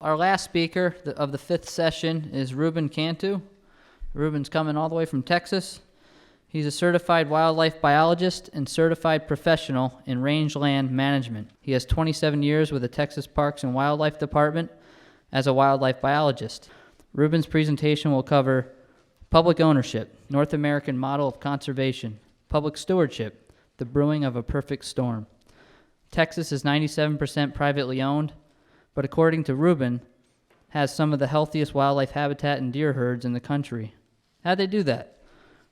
Our last speaker of the fifth session is Rubin Cantu. Rubin's coming all the way from Texas. He's a certified wildlife biologist and certified professional in rangeland management. He has 27 years with the Texas Parks and Wildlife Department as a wildlife biologist. Rubin's presentation will cover public ownership, North American model of conservation, public stewardship, the brewing of a perfect storm. Texas is 97% privately owned, but according to Rubin, has some of the healthiest wildlife habitat and deer herds in the country. How'd they do that?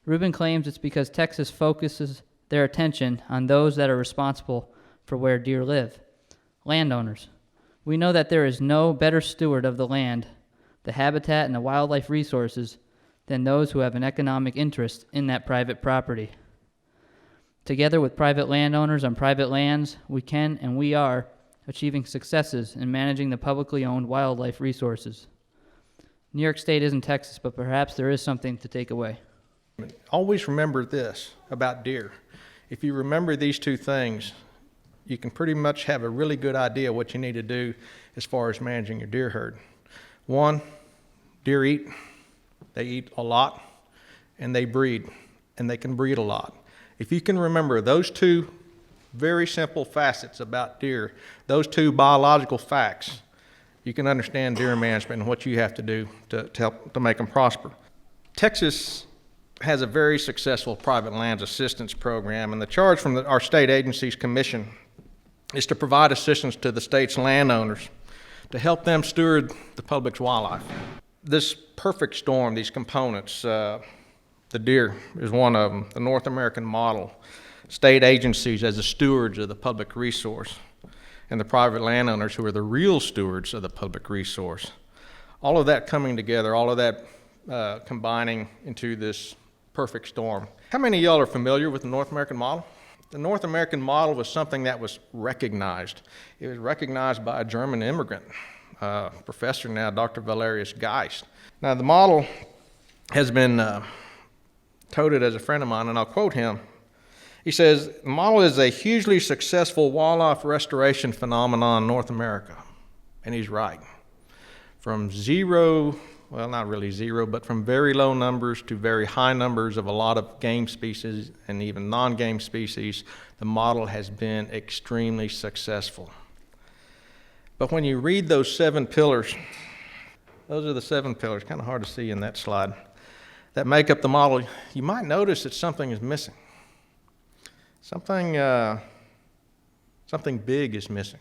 Rubin claims it's because Texas focuses their attention on those that are responsible for where deer live, landowners. We know that there is no better steward of the land, the habitat, and the wildlife resources than those who have an economic interest in that private property. Together with private landowners on private lands, we can and we are achieving successes in managing the publicly owned wildlife resources. New York State isn't Texas, but perhaps there is something to take away. Always remember this about deer. If you remember these two things, you can pretty much have a really good idea what you need to do as far as managing your deer herd. One, deer eat. They eat a lot, and they breed, and they can breed a lot. If you can remember those two very simple facets about deer, those two biological facts, you can understand deer management and what you have to do to help to make them prosper. Texas has a very successful private lands assistance program, and the charge from our state agency's commission is to provide assistance to the state's landowners to help them steward the public's wildlife. This perfect storm, these components, the deer is one of them, the North American model, state agencies as the stewards of the public resource, and the private landowners who are the real stewards of the public resource. All of that coming together, all of that combining into this perfect storm. How many of y'all are familiar with the North American model? The North American model was something that was recognized. It was recognized by a German immigrant, professor now, Dr. Valerius Geist. Now the model has been touted as a friend of mine, and I'll quote him. He says, the model is a hugely successful wildlife restoration phenomenon in North America. And he's right. From zero, well, not really zero, but from very low numbers to very high numbers of a lot of game species and even non-game species, the model has been extremely successful. But when you read those 7 pillars, those are the 7 pillars, kind of hard to see in that slide, that make up the model, you might notice that something is missing. Something big is missing.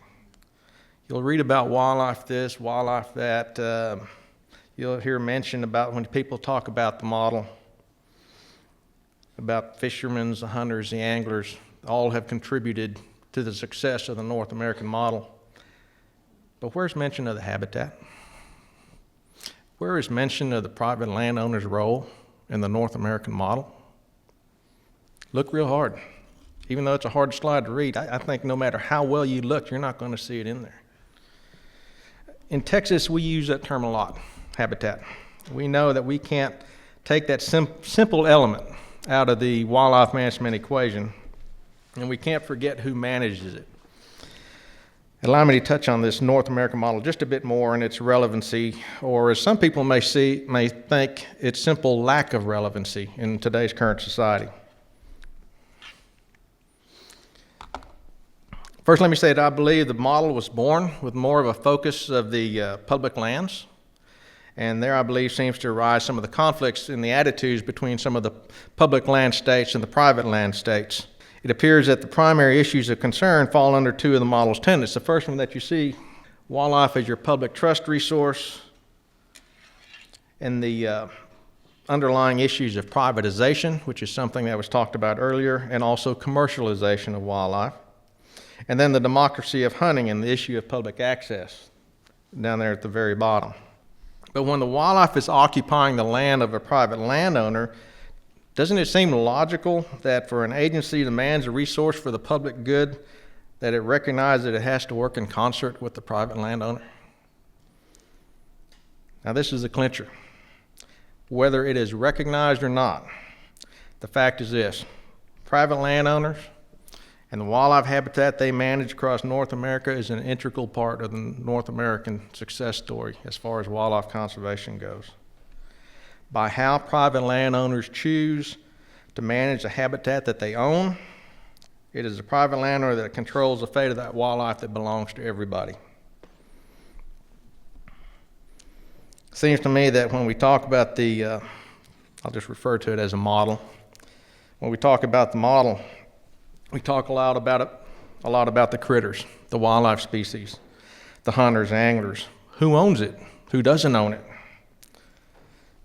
You'll read about wildlife this, wildlife that. You'll hear mention about when people talk about the model, about fishermen, the hunters, the anglers, all have contributed to the success of the North American model. But where's mention of the habitat? Where is mention of the private landowner's role in the North American model? Look real hard. Even though it's a hard slide to read, I think no matter how well you look, you're not going to see it in there. In Texas, we use that term a lot. Habitat. We know that we can't take that simple element out of the wildlife management equation, and we can't forget who manages it. Allow me to touch on this North American model just a bit more and its relevancy, or as some people may think, its simple lack of relevancy in today's current society. First, let me say that I believe the model was born with more of a focus of the public lands. And there, I believe, seems to arise some of the conflicts in the attitudes between some of the public land states and the private land states. It appears that the primary issues of concern fall under 2 of the model's tenets. The first one that you see, wildlife as your public trust resource, and the underlying issues of privatization, which is something that was talked about earlier, and also commercialization of wildlife. And then the democracy of hunting and the issue of public access down there at the very bottom. But when the wildlife is occupying the land of a private landowner, doesn't it seem logical that for an agency that demands a resource for the public good, that it recognizes that it has to work in concert with the private landowner? Now this is the clincher. Whether it is recognized or not, the fact is this: private landowners And the wildlife habitat they manage across North America is an integral part of the North American success story as far as wildlife conservation goes. By how private landowners choose to manage the habitat that they own, it is the private landowner that controls the fate of that wildlife that belongs to everybody. It seems to me that when we talk about I'll just refer to it as a model. When we talk about the model, we talk a lot about the critters, the wildlife species, the hunters, anglers. Who owns it? Who doesn't own it?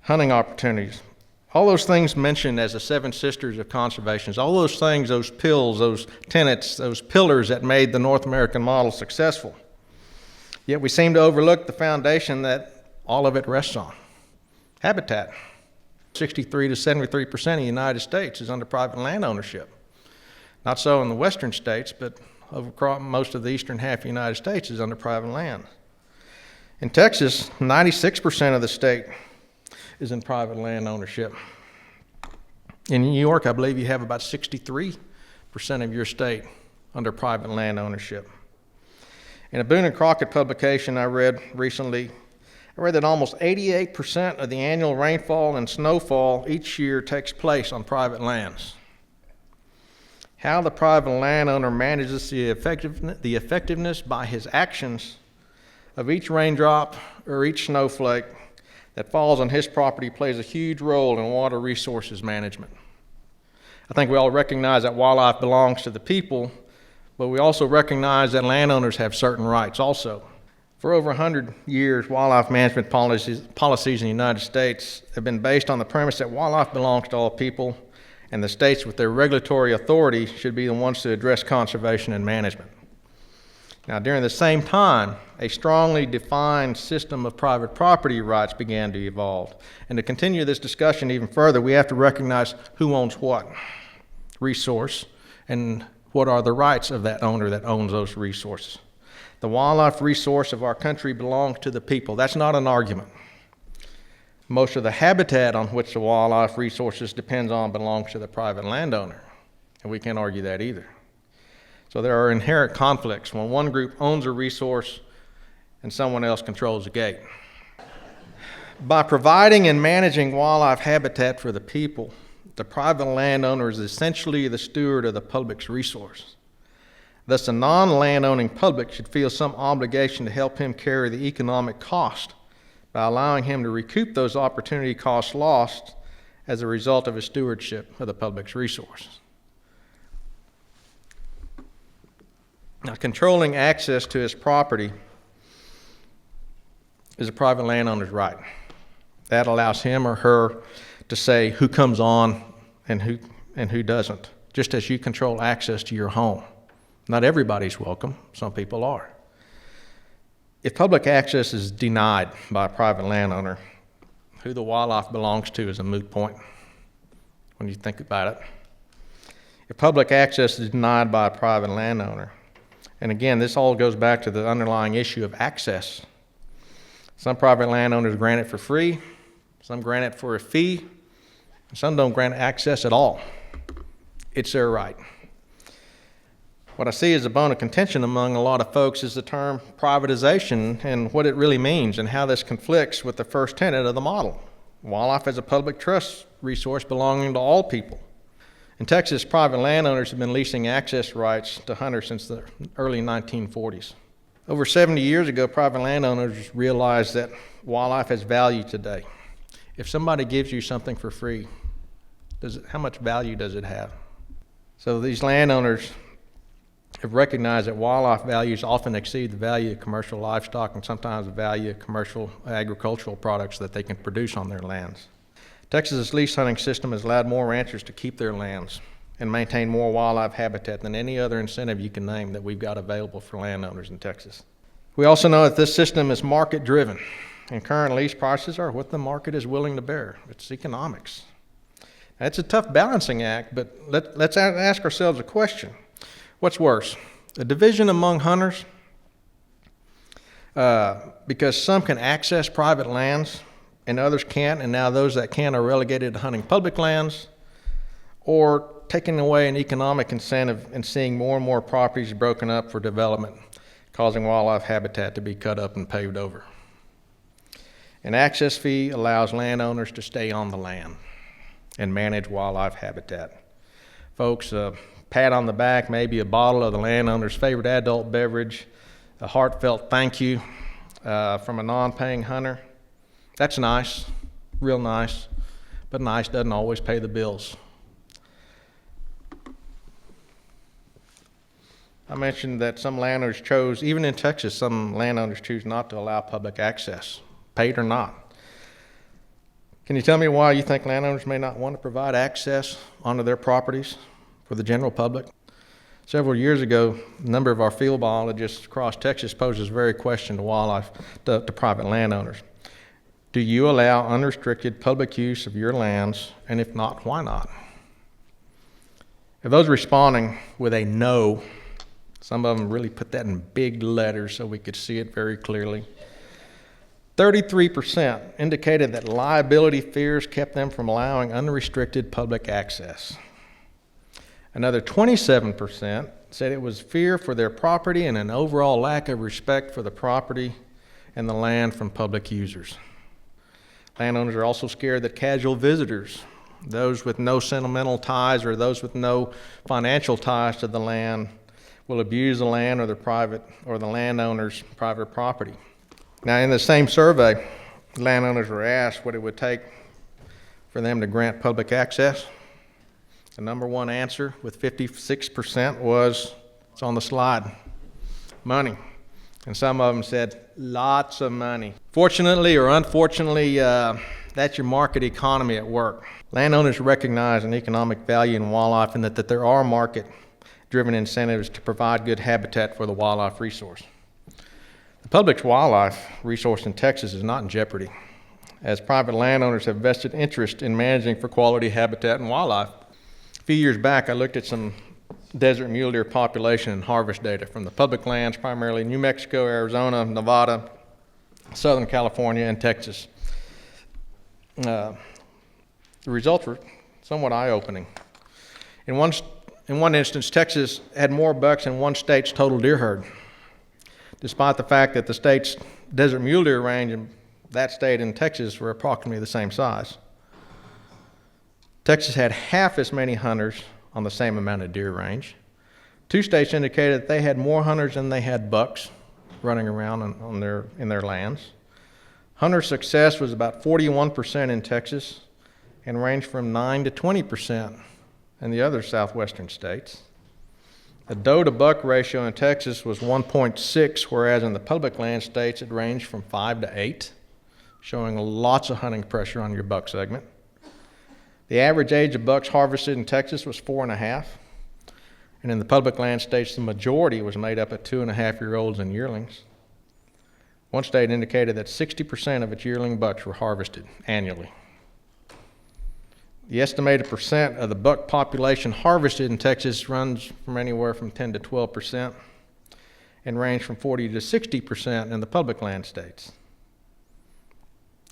Hunting opportunities. All those things mentioned as the seven sisters of conservation, all those things, those pills, those tenets, those pillars that made the North American model successful. Yet we seem to overlook the foundation that all of it rests on. Habitat. 63 to 73% of the United States is under private land ownership. Not so in the western states, but over most of the eastern half of the United States is under private land. In Texas, 96% of the state is in private land ownership. In New York, I believe you have about 63% of your state under private land ownership. In a Boone and Crockett publication I read recently, I read that almost 88% of the annual rainfall and snowfall each year takes place on private lands. How the private landowner manages the effectiveness by his actions of each raindrop or each snowflake that falls on his property plays a huge role in water resources management. I think we all recognize that wildlife belongs to the people, but we also recognize that landowners have certain rights also. For over 100 years, wildlife management policies in the United States have been based on the premise that wildlife belongs to all people, and the states with their regulatory authority should be the ones to address conservation and management. Now, during the same time, a strongly defined system of private property rights began to evolve. And to continue this discussion even further, we have to recognize who owns what resource and what are the rights of that owner that owns those resources. The wildlife resource of our country belongs to the people. That's not an argument. Most of the habitat on which the wildlife resources depends on belongs to the private landowner, and we can't argue that either. So there are inherent conflicts when one group owns a resource and someone else controls the gate. By providing and managing wildlife habitat for the people, the private landowner is essentially the steward of the public's resource. Thus, the non-landowning public should feel some obligation to help him carry the economic cost by allowing him to recoup those opportunity costs lost as a result of his stewardship of the public's resources. Now, controlling access to his property is a private landowner's right. That allows him or her to say who comes on and who doesn't, just as you control access to your home. Not everybody's welcome, some people are. If public access is denied by a private landowner, who the wildlife belongs to is a moot point when you think about it. If public access is denied by a private landowner, and again, this all goes back to the underlying issue of access. Some private landowners grant it for free, some grant it for a fee, and some don't grant access at all. It's their right. What I see as a bone of contention among a lot of folks is the term privatization and what it really means and how this conflicts with the first tenet of the model. Wildlife as a public trust resource belonging to all people. In Texas, private landowners have been leasing access rights to hunters since the early 1940s. Over 70 years ago, private landowners realized that wildlife has value today. If somebody gives you something for free, how much value does it have? So these landowners have recognized that wildlife values often exceed the value of commercial livestock and sometimes the value of commercial agricultural products that they can produce on their lands. Texas' lease hunting system has allowed more ranchers to keep their lands and maintain more wildlife habitat than any other incentive you can name that we've got available for landowners in Texas. We also know that this system is market-driven, and current lease prices are what the market is willing to bear. It's economics. Now, it's a tough balancing act, but let's ask ourselves a question. What's worse, a division among hunters because some can access private lands and others can't, and now those that can are relegated to hunting public lands, or taking away an economic incentive and seeing more and more properties broken up for development, causing wildlife habitat to be cut up and paved over. An access fee allows landowners to stay on the land and manage wildlife habitat. Folks, a pat on the back, maybe a bottle of the landowner's favorite adult beverage, a heartfelt thank you from a non-paying hunter. That's nice, real nice, but nice doesn't always pay the bills. I mentioned that some landowners chose, even in Texas, some landowners choose not to allow public access, paid or not. Can you tell me why you think landowners may not want to provide access onto their properties for the general public? Several years ago, a number of our field biologists across Texas posed this very question to wildlife, to private landowners. Do you allow unrestricted public use of your lands, and if not, why not? Of those responding with a no, some of them really put that in big letters so we could see it very clearly. 33% indicated that liability fears kept them from allowing unrestricted public access. Another 27% said it was fear for their property and an overall lack of respect for the property and the land from public users. Landowners are also scared that casual visitors, those with no sentimental ties or those with no financial ties to the land, will abuse the land or the landowner's private property. Now, in the same survey, landowners were asked what it would take for them to grant public access. The number one answer, with 56%, was, it's on the slide, money. And some of them said, lots of money. Fortunately or unfortunately, that's your market economy at work. Landowners recognize an economic value in wildlife and that there are market-driven incentives to provide good habitat for the wildlife resource. The public's wildlife resource in Texas is not in jeopardy, as private landowners have vested interest in managing for quality habitat and wildlife. A few years back, I looked at some desert mule deer population and harvest data from the public lands, primarily New Mexico, Arizona, Nevada, Southern California, and Texas. The results were somewhat eye-opening. In one instance, Texas had more bucks than one state's total deer herd, despite the fact that the state's desert mule deer range in that state and Texas were approximately the same size. Texas had half as many hunters on the same amount of deer range. Two states indicated that they had more hunters than they had bucks running around in their lands. Hunter success was about 41% in Texas and ranged from 9 to 20% in the other southwestern states. The doe to buck ratio in Texas was 1.6, whereas in the public land states it ranged from 5 to 8, showing lots of hunting pressure on your buck segment. The average age of bucks harvested in Texas was 4.5, and in the public land states the majority was made up of 2.5-year-olds and yearlings. One state indicated that 60% of its yearling bucks were harvested annually. The estimated percent of the buck population harvested in Texas runs from anywhere from 10 to 12% and range from 40 to 60% in the public land states.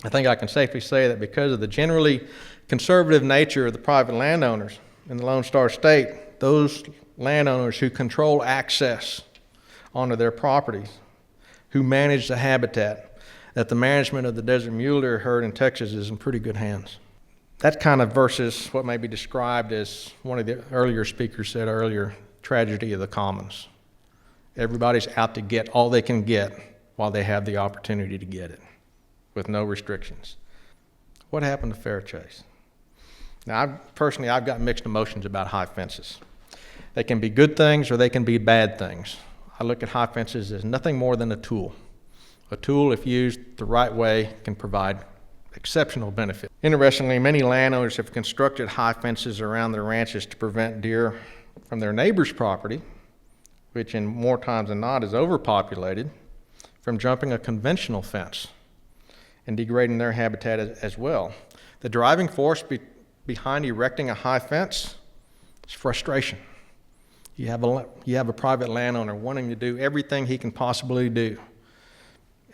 I think I can safely say that because of the generally conservative nature of the private landowners in the Lone Star State, those landowners who control access onto their properties, who manage the habitat, that the management of the desert mule deer herd in Texas is in pretty good hands. That kind of versus what may be described as one of the earlier speakers said earlier, tragedy of the commons. Everybody's out to get all they can get while they have the opportunity to get it with no restrictions. What happened to fair chase? Now, I've got mixed emotions about high fences. They can be good things or they can be bad things. I look at high fences as nothing more than a tool. A tool, if used the right way, can provide exceptional benefit. Interestingly, many landowners have constructed high fences around their ranches to prevent deer from their neighbor's property, which in more times than not is overpopulated, from jumping a conventional fence and degrading their habitat as well. The driving force behind erecting a high fence is frustration. You have a private landowner wanting to do everything he can possibly do.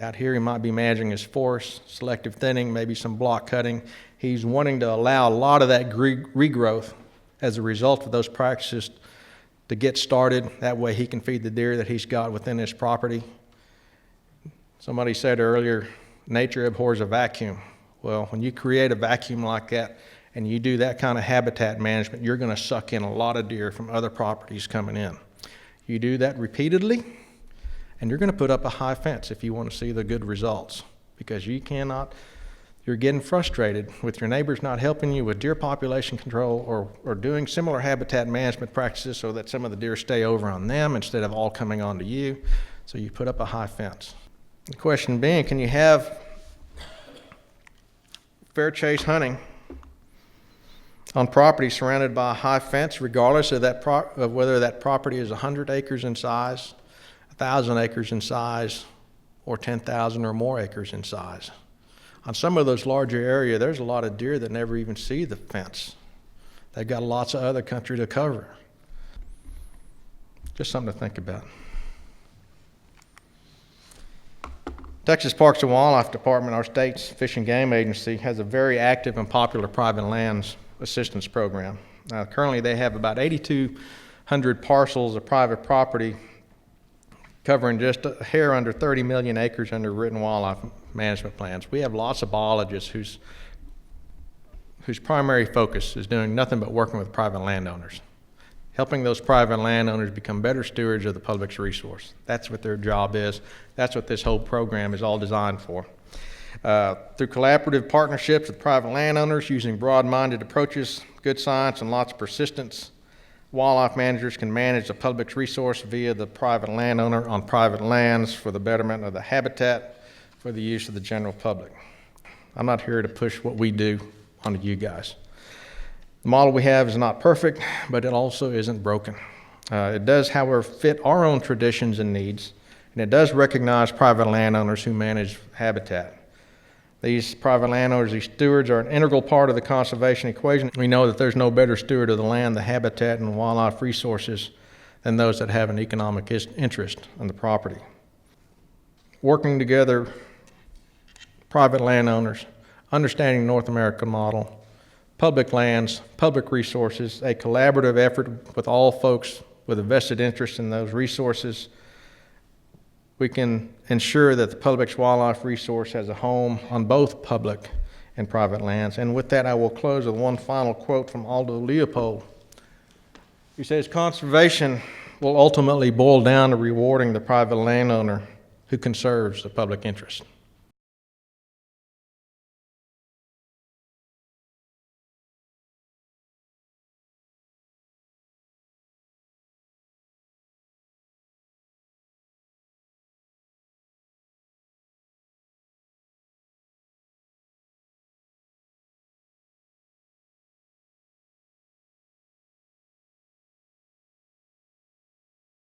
Out here he might be managing his forest, selective thinning, maybe some block cutting. He's wanting to allow a lot of that regrowth as a result of those practices to get started. That way he can feed the deer that he's got within his property. Somebody said earlier, nature abhors a vacuum. Well, when you create a vacuum like that and you do that kind of habitat management, you're going to suck in a lot of deer from other properties coming in. You do that repeatedly, and you're going to put up a high fence if you want to see the good results, because you're getting frustrated with your neighbors not helping you with deer population control or doing similar habitat management practices so that some of the deer stay over on them instead of all coming onto you. So you put up a high fence. The question being, can you have fair chase hunting on property surrounded by a high fence, regardless of whether that property is 100 acres in size, 1,000 acres in size, or 10,000 or more acres in size? On some of those larger areas, there's a lot of deer that never even see the fence. They've got lots of other country to cover. Just something to think about. Texas Parks and Wildlife Department, our state's fish and game agency, has a very active and popular private lands assistance program. Currently, they have about 8,200 parcels of private property covering just a hair under 30 million acres under written wildlife management plans. We have lots of biologists whose primary focus is doing nothing but working with private landowners, helping those private landowners become better stewards of the public's resource. That's what their job is. That's what this whole program is all designed for. Through collaborative partnerships with private landowners using broad-minded approaches, good science, and lots of persistence, wildlife managers can manage the public's resource via the private landowner on private lands for the betterment of the habitat for the use of the general public. I'm not here to push what we do onto you guys. The model we have is not perfect, but it also isn't broken. It does, however, fit our own traditions and needs, and it does recognize private landowners who manage habitat. These private landowners, these stewards, are an integral part of the conservation equation. We know that there's no better steward of the land, the habitat, and wildlife resources than those that have an economic interest in the property. Working together, private landowners, understanding the North American model, public lands, public resources, a collaborative effort with all folks with a vested interest in those resources, we can ensure that the public's wildlife resource has a home on both public and private lands. And with that, I will close with one final quote from Aldo Leopold. He says, "Conservation will ultimately boil down to rewarding the private landowner who conserves the public interest."